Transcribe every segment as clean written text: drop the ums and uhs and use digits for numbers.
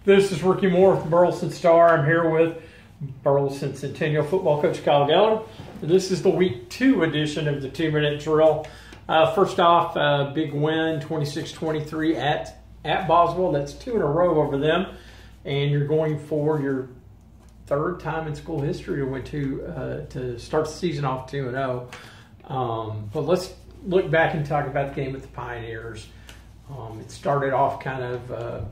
This is Ricky Moore with Burleson Star. I'm here with Burleson Centennial football coach Kyle Geller. This is the Week 2 edition of the 2-minute drill. First off, big win, 26-23 at Boswell. That's 2 in a row over them. And you're going for your third time in school history to start the season off 2-0. But let's look back and talk about the game with the Pioneers. It started off kind of,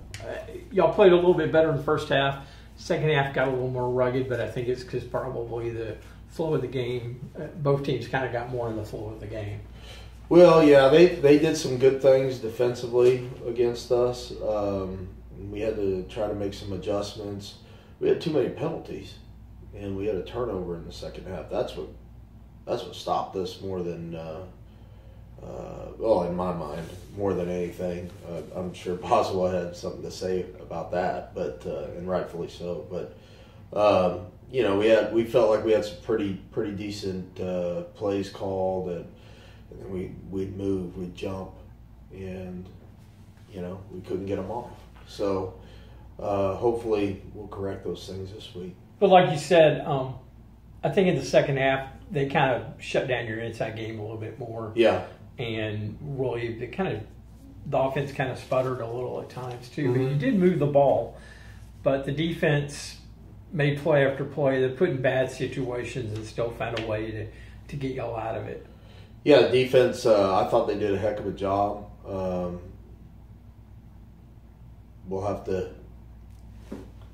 y'all played a little bit better in the first half. Second half got a little more rugged, but I think it's because probably the flow of the game, both teams kind of got more in the flow of the game. Well, yeah, they did some good things defensively against us. We had to try to make some adjustments. We had too many penalties, and we had a turnover in the second half. That's what stopped us more than in my mind, more than anything. I'm sure Boswell had something to say about that, but and rightfully so. But we felt like we had some pretty decent plays called, and then we'd move, we'd jump, and we couldn't get them off. So hopefully we'll correct those things this week. But like you said, I think in the second half they kind of shut down your inside game a little bit more. Yeah. And really, the offense kind of sputtered a little at times too. Mm-hmm. But you did move the ball, but the defense made play after play. They put in bad situations and still found a way to get y'all out of it. Yeah, defense. I thought they did a heck of a job. We'll have to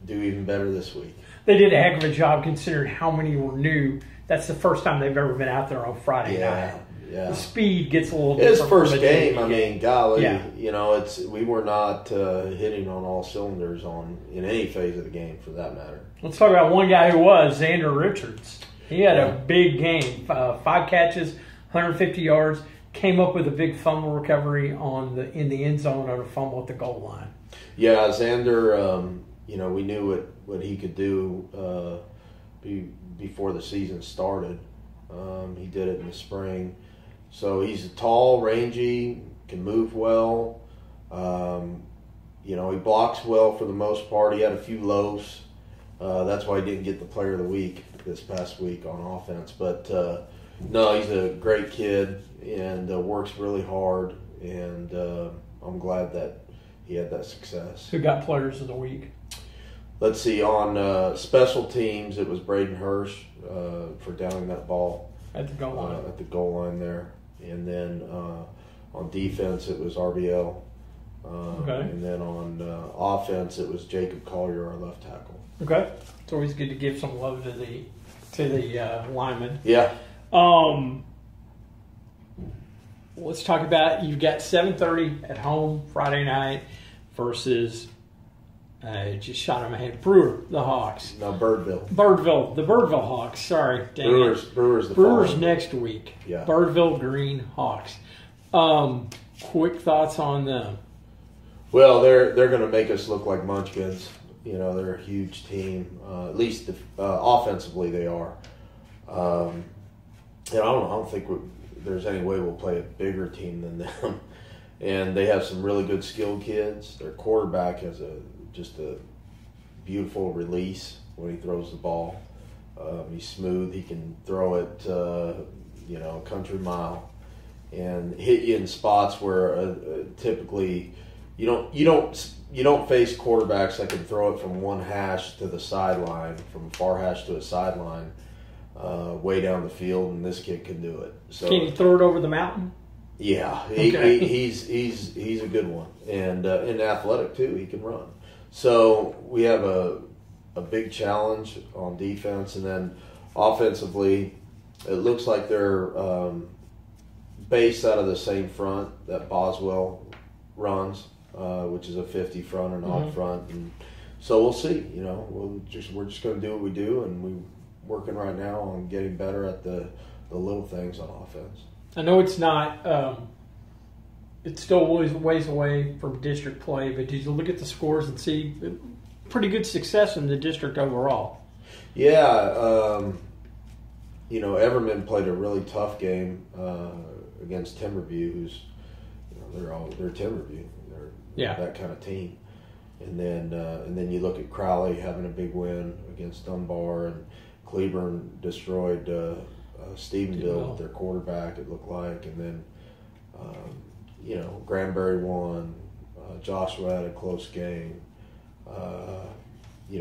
do even better this week. They did a heck of a job considering how many were new. That's the first time they've ever been out there on Friday night. Yeah. The speed gets a little different. His first game, I mean, golly, yeah. We were not hitting on all cylinders in any phase of the game, for that matter. Let's talk about one guy who was, Xander Richards. He had a big game, 5 catches, 150 yards, came up with a big fumble recovery in the end zone on a fumble at the goal line. Yeah, Xander, we knew what he could do before the season started. He did it in the spring. So he's tall, rangy, can move well. He blocks well for the most part. He had a few lows. That's why he didn't get the Player of the Week this past week on offense. But no, he's a great kid and works really hard. And I'm glad that he had that success. Who got Players of the Week? Let's see. On special teams, it was Braden Hirsch for downing that ball at the goal line. At the goal line there. And then on defense, it was RBL. Okay. And then on offense, it was Jacob Collier, our left tackle. Okay. It's always good to give some love to the linemen. Yeah. Let's talk about, you've got 7:30 at home Friday night versus just shot in my head. The Hawks. No, Birdville. The Birdville Hawks. Sorry. Brewers next week. Yeah. Birdville Green Hawks. Quick thoughts on them. Well, they're going to make us look like munchkins. They're a huge team. At least offensively they are. I don't think there's any way we'll play a bigger team than them. And they have some really good skilled kids. Their quarterback has just a beautiful release when he throws the ball. He's smooth. He can throw it, a country mile, and hit you in spots where typically you don't face quarterbacks that can throw it from one hash to the sideline, from a far hash to a sideline, way down the field, and this kid can do it. So, can he throw it over the mountain? Yeah, Okay. he's a good one, and athletic too. He can run. So we have a big challenge on defense, and then offensively, it looks like they're based out of the same front that Boswell runs, which is a 50 front and odd front, and so we'll see. We're just going to do what we do, and we're working right now on getting better at the little things on offense. I know it's not. It's still ways away from district play, but did you look at the scores and see pretty good success in the district overall? Yeah, Everman played a really tough game against Timberview, who's they're Timberview, they're that kind of team, And then you look at Crowley having a big win against Dunbar, and Cleburne destroyed Stephenville with their quarterback, it looked like. And then, Granbury won. Joshua had a close game.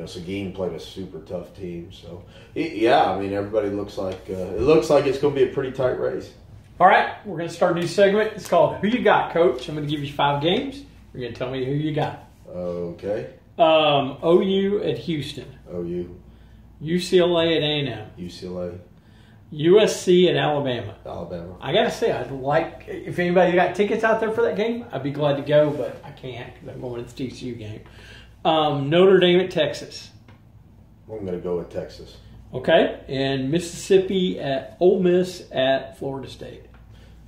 Seguin played a super tough team. So, everybody looks like it's going to be a pretty tight race. All right, we're going to start a new segment. It's called Who You Got, Coach? I'm going to give you 5 games. You're going to tell me who you got. Okay. OU at Houston. OU. UCLA at A&M. UCLA. USC at Alabama. Alabama. I got to say, I'd like, if anybody got tickets out there for that game, I'd be glad to go, but I can't because I'm going to the TCU game. Notre Dame at Texas. I'm going to go with Texas. Okay. And Mississippi at Ole Miss at Florida State.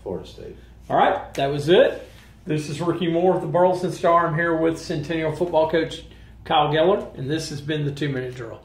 Florida State. All right. That was it. This is Ricky Moore with the Burleson Star. I'm here with Centennial football coach Kyle Geller, and this has been the 2-Minute Drill.